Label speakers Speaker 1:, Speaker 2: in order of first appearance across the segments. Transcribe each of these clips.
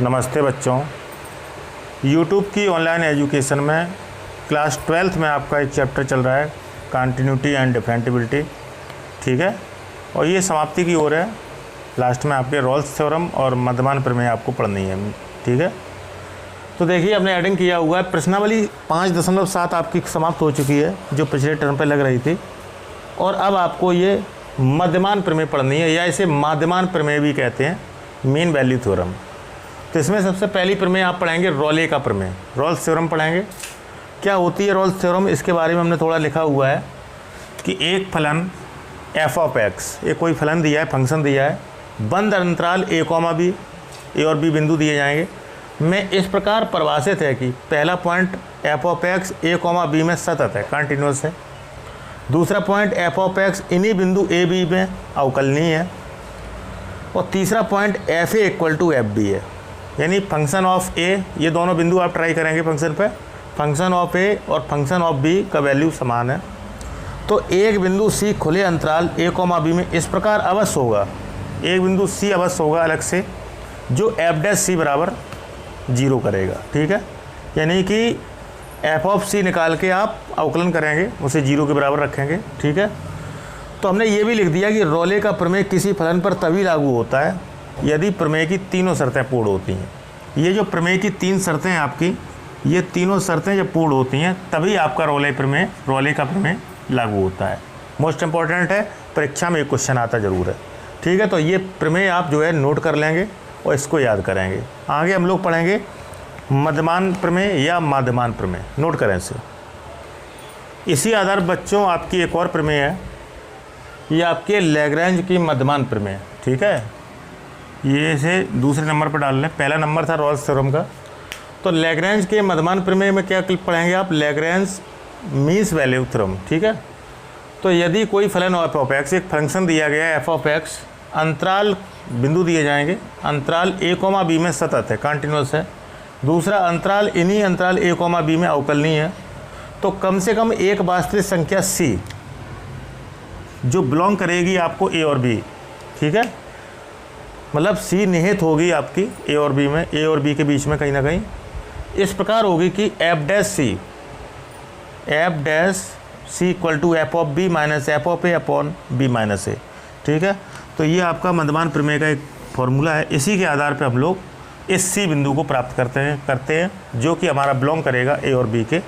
Speaker 1: नमस्ते बच्चों, YouTube की ऑनलाइन एजुकेशन में क्लास 12th में आपका एक चैप्टर चल रहा है कंटिन्यूटी एंड डिफरेंटिबिलिटी। ठीक है, और ये समाप्ति की ओर है। लास्ट में आपके रोल्स थ्योरम और मध्यमान प्रमेय आपको पढ़नी है। ठीक है, तो देखिए हमने एडिंग किया हुआ है। प्रश्नावली 5.7 आपकी समाप्त हो चुकी है जो पिछले टर्म पे लग रही थी, और अब आपको ये मध्यमान प्रमेय पढ़नी है, या इसे माध्यमान प्रमेय भी कहते हैं, मीन वैल्यू थ्योरम। तो इसमें सबसे पहली प्रमेय आप पढ़ेंगे रोले का प्रमेय, रोल्स थ्योरम पढ़ेंगे। क्या होती है रोल्स थ्योरम, इसके बारे में हमने थोड़ा लिखा हुआ है कि एक फलन एफ ऑफ एक्स, एक कोई फलन दिया है, फंक्शन दिया है, बंद अंतराल ए कॉमा बी, ए और बी बिंदु दिए जाएंगे, में इस प्रकार परिभाषित है कि पहला point f of x a comma b में सतत है, कंटिन्यूस है। दूसरा पॉइंट एफ ऑफ एक्स इन्हीं बिंदु ए बी में अवकलनीय है। और तीसरा point f a equal to f b है, यानी फंक्शन ऑफ ए, ये दोनों बिंदु आप ट्राई करेंगे फंक्शन पे, फंक्शन ऑफ ए और फंक्शन ऑफ बी का वैल्यू समान है। तो एक बिंदु सी खुले अंतराल ए कॉमा बी में इस प्रकार अवश्य होगा, एक बिंदु सी अवश्य होगा अलग से, जो एफ डैश सी बराबर 0 करेगा। ठीक है, यानी कि एफ ऑफ सी निकाल के आप अवकलन करेंगे, उसे 0 के बराबर रखेंगे। ठीक है, तो हमने ये भी लिख दिया कि रोले का प्रमेय किसी फलन पर तभी लागू होता है यदि प्रमेय की तीनों शर्तें पूर्ण होती हैं। ये जो प्रमेय की 3 शर्तें हैं आपकी, ये तीनों शर्तें जब पूर्ण होती हैं तभी आपका रोले का प्रमेय लागू होता है। मोस्ट इंपॉर्टेंट है, परीक्षा में एक क्वेश्चन आता ज़रूर है। ठीक है, तो ये प्रमेय आप जो है नोट कर लेंगे और इसको याद करेंगे। आगे हम लोग पढ़ेंगे मध्यमान प्रमेय या माध्यमान प्रमेय, नोट करें इसे। इसी आधार बच्चों आपकी एक और प्रमेय है, ये आपके लैग्रेंज की मध्यमान प्रमेय। ठीक है, ये इसे दूसरे नंबर पर डाल लें, पहला नंबर था रोल्स थ्योरम का। तो लैग्रेंज के मध्यमान प्रमेय में क्या पढ़ेंगे आप, लैग्रेंज मीन्स वैल्यू थ्योरम। ठीक है, तो यदि कोई फलन एफ ऑफ एक्स, एक फंक्शन दिया गया है एफ ऑफ एक्स, अंतराल बिंदु दिए जाएंगे, अंतराल ए कॉमा बी में सतत है, कंटिन्यूस है। दूसरा अंतराल इन्हीं अंतराल ए कॉमा बी में अवकलनीय है। तो कम से कम एक वास्तविक संख्या सी जो बिलोंग करेगी आपको ए और बी। ठीक है, मतलब सी निहित होगी आपकी ए और बी में, ए और बी के बीच में कहीं ना कहीं, इस प्रकार होगी कि F dash C equal to F of B minus F of A upon B minus A. ठीक है, तो ये आपका मध्यमान प्रमेय का एक फॉर्मूला है। इसी के आधार पर हम लोग इस सी बिंदु को प्राप्त करते हैं जो कि हमारा बिलोंग करेगा ए और बी के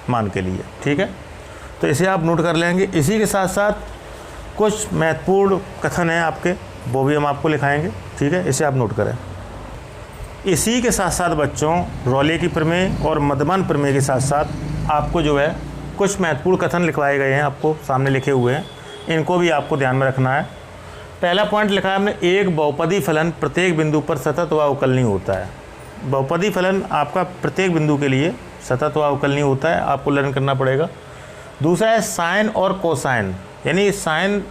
Speaker 1: मान के लिए। ठीक है, तो इसे आप नोट कर लेंगे। इसी के साथ साथ कुछ महत्वपूर्ण कथन हैं आपके, वो भी हम आपको लिखाएंगे। ठीक है, इसे आप नोट करें। इसी के साथ साथ बच्चों रोले की प्रमेय और मध्यमान प्रमेय के साथ साथ आपको जो है कुछ महत्वपूर्ण कथन लिखवाए गए हैं, आपको सामने लिखे हुए हैं, इनको भी आपको ध्यान में रखना है। पहला पॉइंट लिखा है हमने, एक बहुपदी फलन प्रत्येक बिंदु पर सतत व अवकलनीय होता है। बहुपदी फलन आपका प्रत्येक बिंदु के लिए सतत व अवकलनीय होता है, आपको लर्न करना पड़ेगा। दूसरा है साइन और कोसाइन, यानी साइन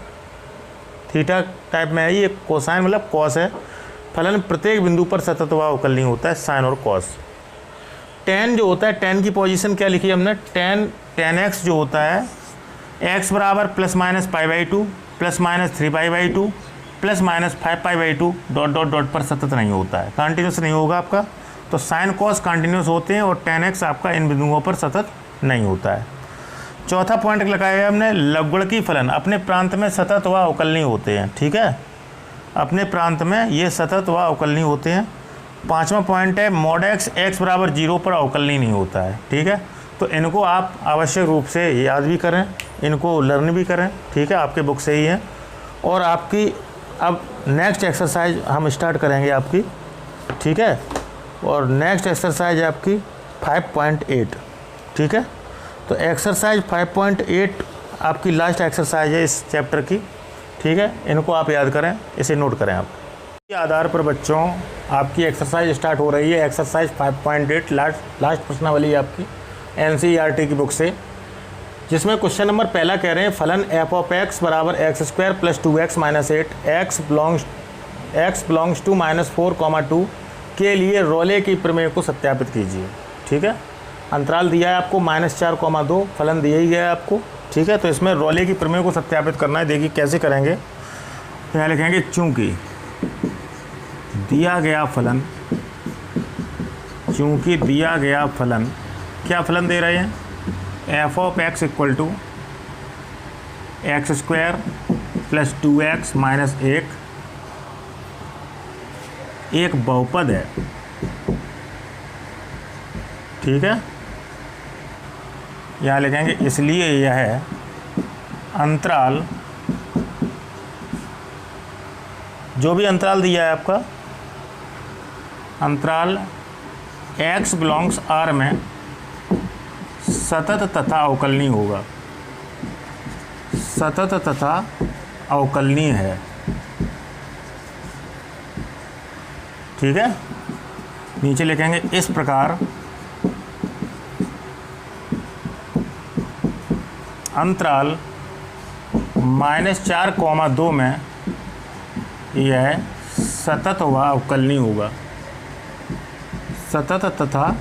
Speaker 1: थीटा टाइप में है, ये कोसाइन मतलब कॉस है। फलन प्रत्येक बिंदु पर सतत व अवकलनीय होता है, साइन और कॉस। टेन जो होता है, टेन की पोजीशन क्या लिखी है हमने, टेन एक्स जो होता है, एक्स बराबर plus minus pi by 2 plus minus 3 pi by 2 plus minus 5 pi by 2 dot dot dot पर सतत नहीं होता है, कंटिन्यूस नहीं होगा आपका। तो साइन कॉस कंटिन्यूस होते हैं और टेन एक्स आपका इन बिंदुओं पर सतत नहीं होता है। चौथा पॉइंट लगाया है हमने, लघुगणकीय फलन अपने प्रांत में सतत व अवकलनीय होते हैं। ठीक है, अपने प्रांत में ये सतत व अवकलनीय होते हैं। पांचवा पॉइंट है, मॉड एक्स बराबर 0 पर अवकलनीय नहीं होता है। ठीक है, तो इनको आप आवश्यक रूप से याद भी करें, इनको लर्न भी करें। ठीक है, आपके बुक से ही है। और आपकी अब नेक्स्ट एक्सरसाइज हम स्टार्ट करेंगे आपकी। ठीक है, और नेक्स्ट एक्सरसाइज है आपकी 5.8। ठीक है, तो एक्सरसाइज 5.8 आपकी लास्ट एक्सरसाइज है इस चैप्टर की। ठीक है, इनको आप याद करें, इसे नोट करें आप। इस आधार पर बच्चों आपकी एक्सरसाइज स्टार्ट हो रही है। एक्सरसाइज 5.8 लास्ट प्रश्नावली आपकी NCERT की बुक से, जिसमें क्वेश्चन नंबर पहला कह रहे हैं, फलन एफ ऑफ एक्स बराबर x square plus 2x minus 8 x belongs to -4, 2 के लिए रोले की प्रमेय को सत्यापित कीजिए। ठीक है, अंतराल दिया है आपको -4, 2, फलन दिया ही गया है आपको। ठीक है, तो इसमें रोले की प्रमेय को सत्यापित करना है। देखिए कैसे करेंगे, यहाँ लिखेंगे, चूँकि दिया गया फलन चूँकि दिया गया फलन, क्या फलन दे रहे हैं, f of x equal to x square plus 2x minus एक बहुपद है, ठीक है। यहाँ लिखेंगे इसलिए यह अंतराल, जो भी अंतराल दिया है आपका, अंतराल x बिलोंग्स R में सतत तथा अवकलनीय होगा, सतत तथा अवकलनीय है, ठीक है। नीचे लिखेंगे इस प्रकार अंतराल -4,2 में यह सतत व अवकलनीय होगा, सतत तथा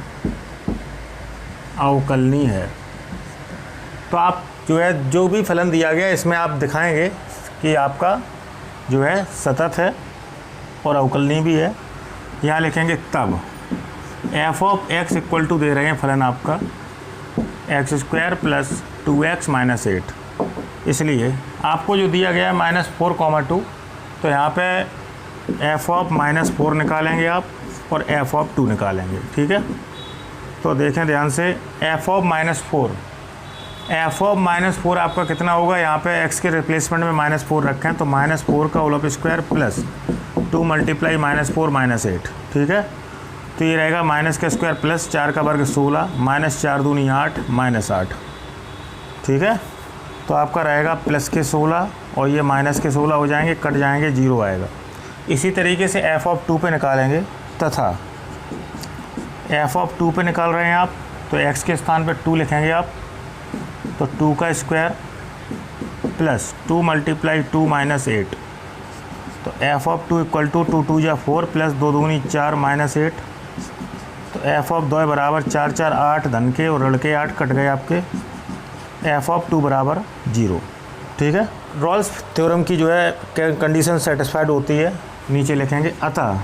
Speaker 1: अवकलनीय है। तो आप जो है, जो भी फलन दिया गया इसमें आप दिखाएंगे कि आपका जो है सतत है और अवकलनीय भी है। यहाँ लिखेंगे तब F of x equal to दे रहे हैं फलन आपका x square plus 2x minus 8, इसलिए आपको जो दिया गया है -4,2, तो यहाँ पे एफ ऑफ -4 निकालेंगे आप और एफ ऑफ 2 निकालेंगे, ठीक है। तो देखें ध्यान से, एफ ऑफ -4 आपका कितना होगा, यहाँ पे x के रिप्लेसमेंट में -4 रखें तो -4 का whole square plus 2 multiply -4 minus 8, ठीक है। तो ये रहेगा माइनस का स्क्वायर प्लस 4 का वर्ग 16 -4 दूनी 8 -8, ठीक है। तो आपका रहेगा प्लस के 16 और ये माइनस के 16 हो जाएंगे, कट जाएंगे, 0 आएगा। इसी तरीके से एफ ऑफ 2 पे निकालेंगे, तथा एफ ऑफ 2 पे निकाल रहे हैं आप तो x के स्थान पे 2 लिखेंगे आप, तो 2 का स्क्वायर प्लस 2 मल्टीप्लाई 2 माइनस 8, तो एफ ऑफ 2 इक्वल टू 2 2 जा 4 प्लस 2 दूनी 4 माइनस 8, तो एफ ऑफ 2 बराबर 4 4 8 धन के और ऋण के 8 कट गए आपके, एफ ऑफ 2 बराबर 0, ठीक है। रॉल्स थ्योरम की जो है कंडीशन सेटिस्फाइड होती है। नीचे लिखेंगे अतः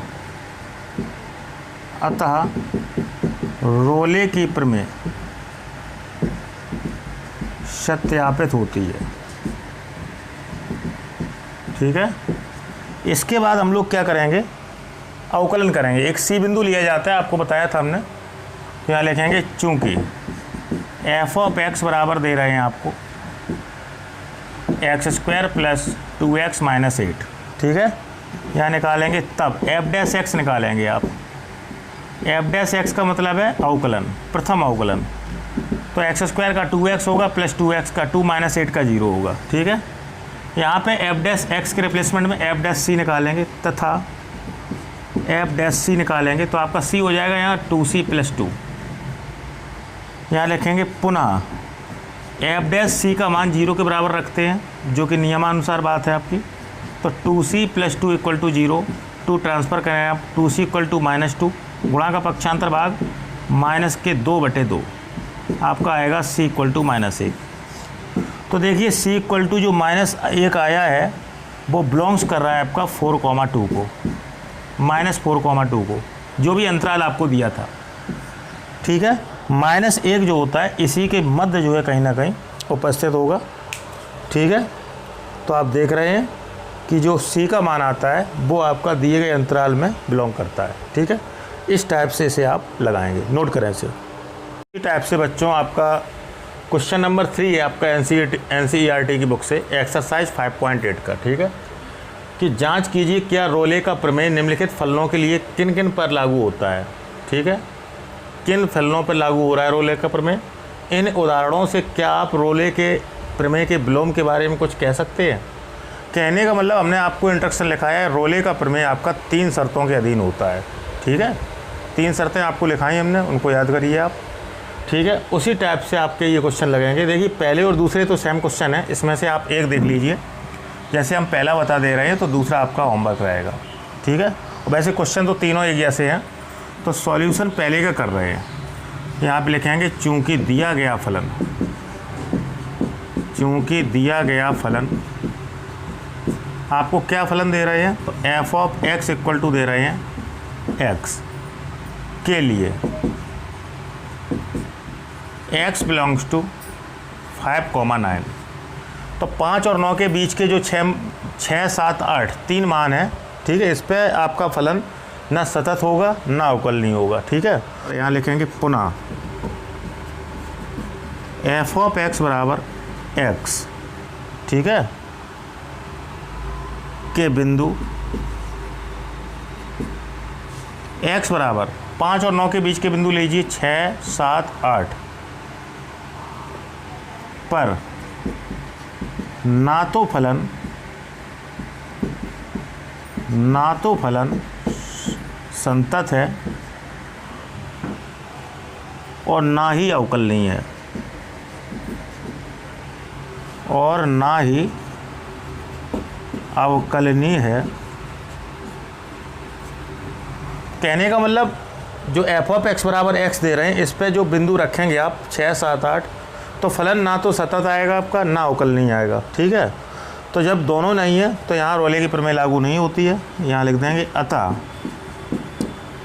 Speaker 1: रोले की प्रमेय सत्यापित होती है, ठीक है। इसके बाद हम लोग क्या करेंगे, अवकलन करेंगे। एक सी बिंदु लिया जाता है, आपको बताया था हमने। तो यहाँ लिखेंगे चूँकि एफ ऑफ एक्स बराबर दे रहे हैं आपको x square plus 2x minus 8, ठीक है। यहाँ निकालेंगे तब एफ डैश एक्स निकालेंगे आप। एफ डैश एक्स का मतलब है अवकलन, प्रथम अवकलन। तो एक्स स्क्वायर का 2x होगा प्लस 2x का 2 माइनस 8 का 0 होगा, ठीक है। यहाँ पे एफ डैश एक्स के रिप्लेसमेंट में एफ डैश सी निकालेंगे, तथा एफ डैश सी निकालेंगे तो आपका सी हो जाएगा यहाँ 2c प्लस 2। यहाँ लिखेंगे पुनः एफ डैश सी का मान 0 के बराबर रखते हैं, जो कि नियमानुसार बात है आपकी। तो 2c plus 2 equal to 0, 2 transfer करें आप, 2c इक्वल टू -2, गुणा का पक्षांतर भाग माइनस के 2/2, आपका आएगा c इक्वल टू -1। तो देखिए c इक्वल टू जो -1 आया है वो बिलोंग्स कर रहा है आपका 4,2 को, -4,2 को, जो भी अंतराल आपको दिया था, ठीक है। -1 जो होता है इसी के मध्य जो है कहीं ना कहीं उपस्थित होगा, ठीक है। तो आप देख रहे हैं कि जो c का मान आता है वो आपका दिए गए अंतराल में बिलोंग करता है, ठीक है। इस टाइप से इसे आप लगाएंगे, नोट करें इसे। इस टाइप से बच्चों आपका क्वेश्चन नंबर 3 है आपका NCERT की बुक से, एक्सरसाइज 5.8 का, ठीक है। कि जांच कीजिए क्या रोले का प्रमेय निम्नलिखित फलनों के लिए किन किन पर लागू होता है, ठीक है। किन फलनों पर लागू हो रहा है रोले का प्रमेय। इन उदाहरणों से क्या आप रोले के प्रमेय के विलोम के बारे में कुछ कह सकते हैं। कहने का मतलब हमने आपको इंस्ट्रक्शन लिखाया है, रोले का प्रमेय आपका 3 शर्तों के अधीन होता है, ठीक है। 3 शर्तें आपको लिखाई हमने, उनको याद करिए आप, ठीक है। उसी टाइप से आपके ये क्वेश्चन लगेंगे। देखिए पहले और दूसरे तो सेम क्वेश्चन है, इसमें से आप एक देख लीजिए। जैसे हम पहला बता दे रहे हैं तो दूसरा आपका होमवर्क रहेगा, ठीक है। वैसे क्वेश्चन तो तीनों एक जैसे हैं, तो सॉल्यूशन पहले का कर रहे हैं। यहाँ पे लिखेंगे चूँकि दिया गया फलन, चूँकि दिया गया फलन आपको क्या फलन दे रहे हैं, तो F of x equal to दे रहे हैं एक्स, के लिए x बिलोंग्स टू 5,9। तो 5 और 9 के बीच के जो 6, 7, 8 3 मान है, ठीक है, इस पे आपका फलन ना सतत होगा ना अवकलनीय होगा, ठीक है। यहाँ लिखेंगे पुनः f ऑफ x बराबर x, ठीक है, के बिंदु x बराबर 5 और 9 के बीच के बिंदु लीजिए 6, 7, 8 पर ना तो फलन संतत है और ना ही अवकलनीय है, और ना ही अवकलनीय है। कहने का मतलब जो f ऑफ x बराबर x दे रहे हैं, इस पे जो बिंदु रखेंगे आप 6, 7, 8, तो फलन ना तो सतत आएगा आपका, ना अवकलनीय आएगा, ठीक है। तो जब दोनों नहीं है तो यहाँ रोले की प्रमेय लागू नहीं होती है। यहाँ लिख देंगे अतः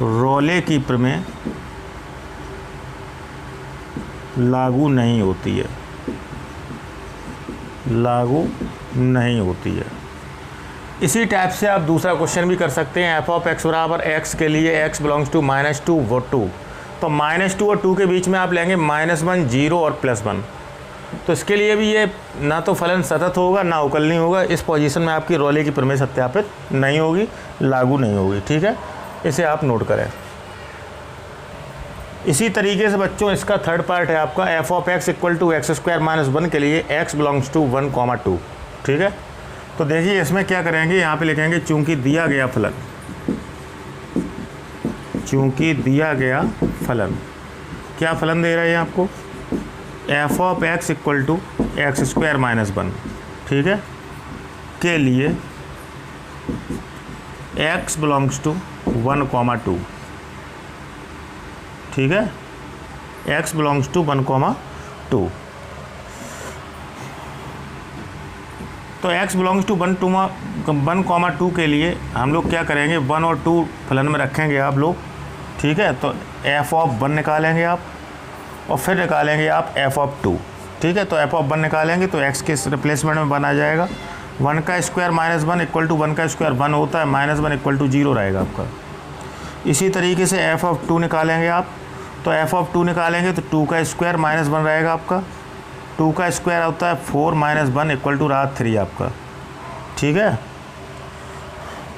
Speaker 1: रोले की प्रमेय लागू नहीं होती है, लागू नहीं होती है। इसी टाइप से आप दूसरा क्वेश्चन भी कर सकते हैं। f ऑफ x बराबर x के लिए x बिलोंग्स टू -2 वो 2, तो -2 और 2 के बीच में आप लेंगे -1, 0 और +1। तो इसके लिए भी ये ना तो फलन सतत होगा ना अवकलनीय होगा। इस पोजीशन में आपकी रोले की प्रमेय सत्यापित नहीं होगी, लागू नहीं होगी, ठीक है। इसे आप नोट करें। इसी तरीके से बच्चों इसका थर्ड पार्ट है आपका f of x equal to x square -1 के लिए x बिलोंग्स टू 1, 2, ठीक है। तो देखिए इसमें क्या करेंगे, यहाँ पे लिखेंगे चूंकि दिया गया फलन, चूंकि दिया गया फलन, क्या फलन दे रहे हैं आपको, f of x equal to x square -1, ठीक है, के लिए x बिलोंग्स टू 1, 2, ठीक है, x बिलोंग्स टू 1, 2। तो x बिलोंग्स टू 1, 2 के लिए हम लोग क्या करेंगे, 1 और 2 फलन में रखेंगे आप लोग, ठीक है। तो f ऑफ 1 निकालेंगे आप और फिर निकालेंगे आप f ऑफ 2, ठीक है। तो f ऑफ 1 निकालेंगे तो x के रिप्लेसमेंट में 1 आ जाएगा। 1 का स्क्वायर -1 इक्वल टू 1 का स्क्वायर 1 होता है, -1 इक्वल टू 0 रहेगा आपका। इसी तरीके से f ऑफ 2 निकालेंगे आप, तो f ऑफ 2 निकालेंगे तो 2 का स्क्वायर -1 रहेगा आपका। 2 का स्क्वायर होता है 4 - 1 इक्वल टू 3 आपका, ठीक है।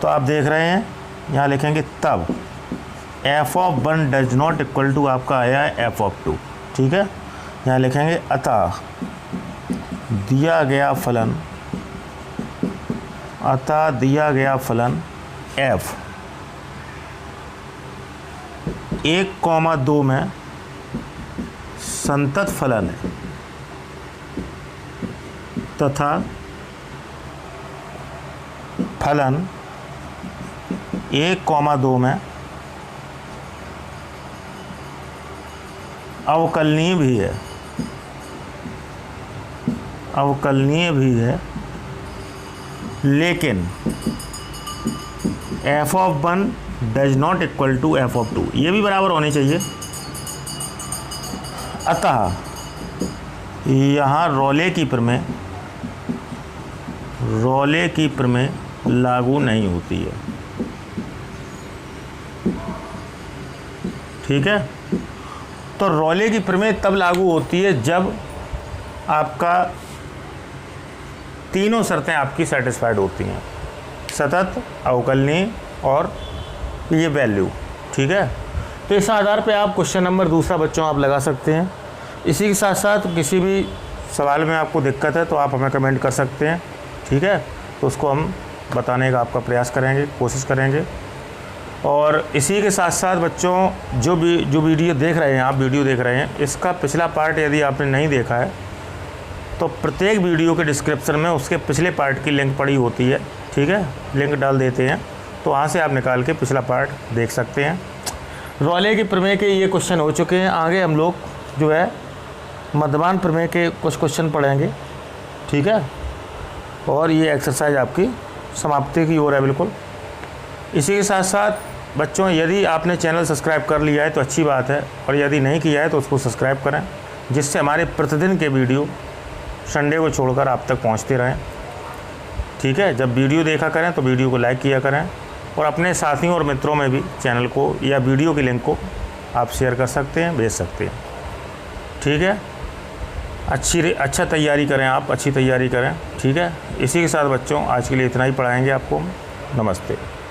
Speaker 1: तो आप देख रहे हैं यहाँ लिखेंगे तब f of 1 does not equal to आपका आया है f ऑफ 2, ठीक है। यहाँ लिखेंगे अतः दिया गया फलन f 1,2 में संतत फलन है तथा फलन 1,2 में अवकलनीय भी है, लेकिन f of 1 does not equal to f of 2, ये भी बराबर होनी चाहिए। अतः यहाँ रोले की प्रमेय लागू नहीं होती है, ठीक है। तो रोले की प्रमेय तब लागू होती है जब आपका तीनों शर्तें आपकी सेटिस्फाइड होती हैं, सतत, अवकलनीय और ये वैल्यू, ठीक है। तो इस आधार पे आप क्वेश्चन नंबर दूसरा बच्चों आप लगा सकते हैं। इसी के साथ साथ किसी भी सवाल में आपको दिक्कत है तो आप हमें कमेंट कर सकते हैं, ठीक है। तो उसको हम बताने का आपका प्रयास करेंगे, कोशिश करेंगे। और इसी के साथ साथ बच्चों जो वीडियो देख रहे हैं, आप वीडियो देख रहे हैं, इसका पिछला पार्ट यदि आपने नहीं देखा है तो प्रत्येक वीडियो के डिस्क्रिप्शन में उसके पिछले पार्ट की लिंक पड़ी होती है, ठीक है। लिंक डाल देते हैं तो वहाँ से आप निकाल के पिछला पार्ट देख सकते हैं। रोले की प्रमेय के ये क्वेश्चन हो चुके हैं। आगे हम लोग जो है मध्यमान प्रमेय के कुछ क्वेश्चन पढ़ेंगे, ठीक है। और ये एक्सरसाइज आपकी समाप्ति की ओर है बिल्कुल। इसी के साथ साथ बच्चों यदि आपने चैनल सब्सक्राइब कर लिया है तो अच्छी बात है, और यदि नहीं किया है तो उसको सब्सक्राइब करें, जिससे हमारे प्रतिदिन के वीडियो संडे को छोड़कर आप तक पहुंचते रहें। ठीक है, जब वीडियो देखा करें तो वीडियो को लाइक किया करें, और अपने साथियों और मित्रों में भी चैनल को या वीडियो की लिंक को आप शेयर कर सकते हैं, भेज सकते हैं। ठीक है, अच्छा तैयारी करें, आप अच्छी तैयारी करें। ठीक है, इसी के साथ बच्चों आज के लिए इतना ही पढ़ाएंगे आपको। नमस्ते।